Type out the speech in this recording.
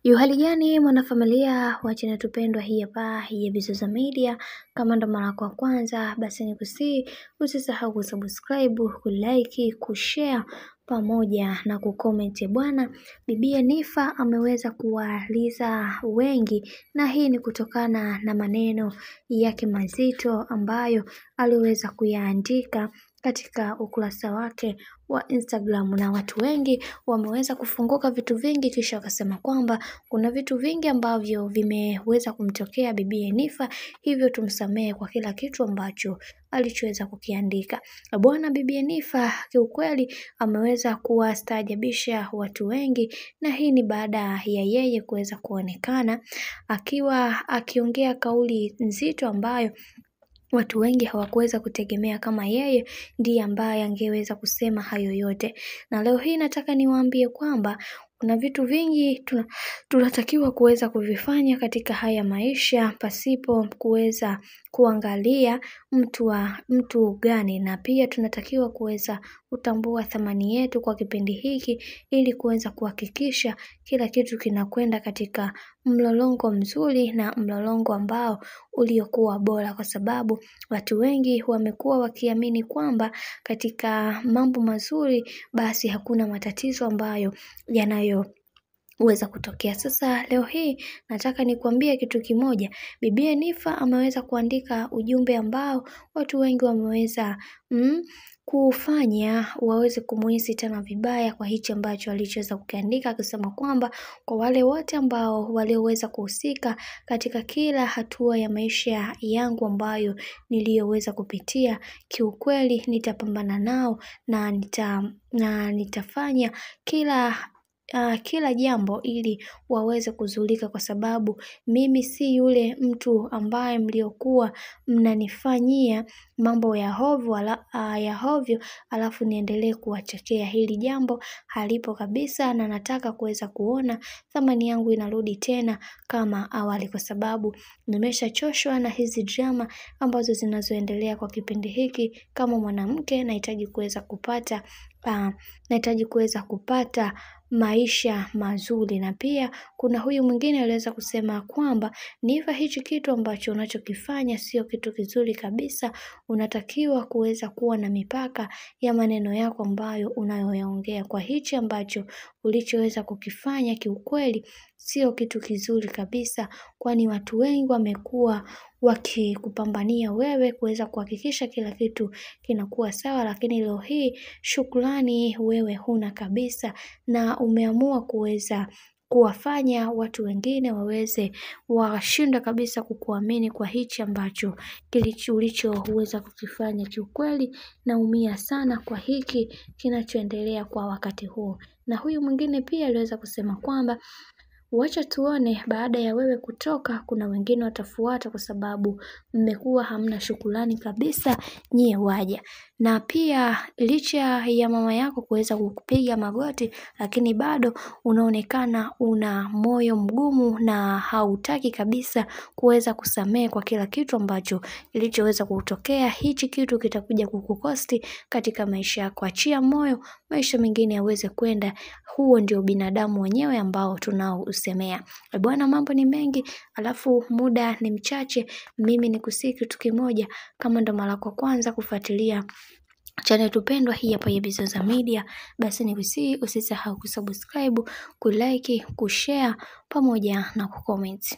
Hali gani mwanafamilia wa channel tupendwa hii hapa ya Bizoza Media. Kama ndo mara yako ya kwanza basi nikusii usisahau kusubscribe, kulike, kushare pamoja na kucomment. Bwana Bibi Niffer ameweza kuwaliza wengi, na hii ni kutokana na maneno yake mazito ambayo aliweza kuyaandika katika ukurasa wake wa Instagram, na watu wengi wameweza kufunguka vitu vingi, kisha wakasema kwamba kuna vitu vingi ambavyo vimeweza kumtokea Bibi Niffer, hivyo tumsamehe kwa kila kitu ambacho alichoweza kukiandika. Bwana Bibi Niffer kiukweli ameweza kuwastaajabisha watu wengi, na hii ni baada ya yeye kuweza kuonekana akiwa akiongea kauli nzito ambayo watu wengi hawakuweza kutegemea kama yeye ndiye ambaye angeweza kusema hayo yote. Na leo hii nataka niwaambie kwamba kuna vitu vingi tunatakiwa kuweza kuvifanya katika haya maisha pasipo kuweza kuangalia mtu gani, na pia tunatakiwa kuweza kutambua thamani yetu kwa kipindi hiki ili kuweza kuhakikisha kila kitu kinakwenda katika mlolongo mzuri na mlolongo ambao uliokuwa bora, kwa sababu watu wengi wamekuwa wakiamini kwamba katika mambo mazuri basi hakuna matatizo ambayo yanayoweza kutokea. Sasa leo hii nataka nikwambie kitu kimoja. Bibi Niffer ameweza kuandika ujumbe ambao watu wengi wameweza kufanya waweze kumuhisi tena vibaya kwa hichi ambacho alichoweza kukiandika, akisema kwamba kwa wale wote ambao walioweza kuhusika katika kila hatua ya maisha yangu ambayo niliyoweza kupitia, kiukweli nitapambana nao na nitafanya kila jambo ili waweze kuzulika, kwa sababu mimi si yule mtu ambaye mliokuwa mnanifanyia mambo ya hovyo alafu niendelee kuwachekea. Hili jambo halipo kabisa, na nataka kuweza kuona thamani yangu inarudi tena kama awali, kwa sababu nimeshachoshwa na hizi drama ambazo zinazoendelea kwa kipindi hiki. Kama mwanamke nahitaji kuweza kupata maisha mazuri. Na pia kuna huyu mwingine aliweza kusema kwamba Niffer, hichi kitu ambacho unachokifanya sio kitu kizuri kabisa, unatakiwa kuweza kuwa na mipaka ya maneno yako ambayo unayoyaongea. Kwa hichi ambacho ulichoweza kukifanya kiukweli sio kitu kizuri kabisa, kwani watu wengi wamekuwa wakikupambania wewe kuweza kuhakikisha kila kitu kinakuwa sawa, lakini leo hii shukrani wewe huna kabisa, na umeamua kuweza kuwafanya watu wengine waweze washinda kabisa kukuamini kwa hichi ambacho ulichoweza kukifanya. Kiukweli naumia sana kwa hiki kinachoendelea kwa wakati huu. Na huyu mwingine pia aliweza kusema kwamba wacha tuone baada ya wewe kutoka kuna wengine watafuata, kwa sababu mmekuwa hamna shukrani kabisa nyie waja. Na pia licha ya mama yako kuweza kukupiga magoti, lakini bado unaonekana una moyo mgumu na hautaki kabisa kuweza kusamehe kwa kila kitu ambacho ilichoweza kutokea. Hichi kitu kitakuja kukukosti katika maisha yako. Achia moyo, maisha mengine yaweze kwenda. Huo ndio binadamu wenyewe ambao tunaousemea. Bwana, mambo ni mengi alafu muda ni mchache. Mimi nikusii kitu kimoja, kama ndo mara yako kwanza kufuatilia channel tupendwa hii hapa ya Bizoza Media, basi nikusii usisahau kusubscribe, kulike, kushare pamoja na kucomment.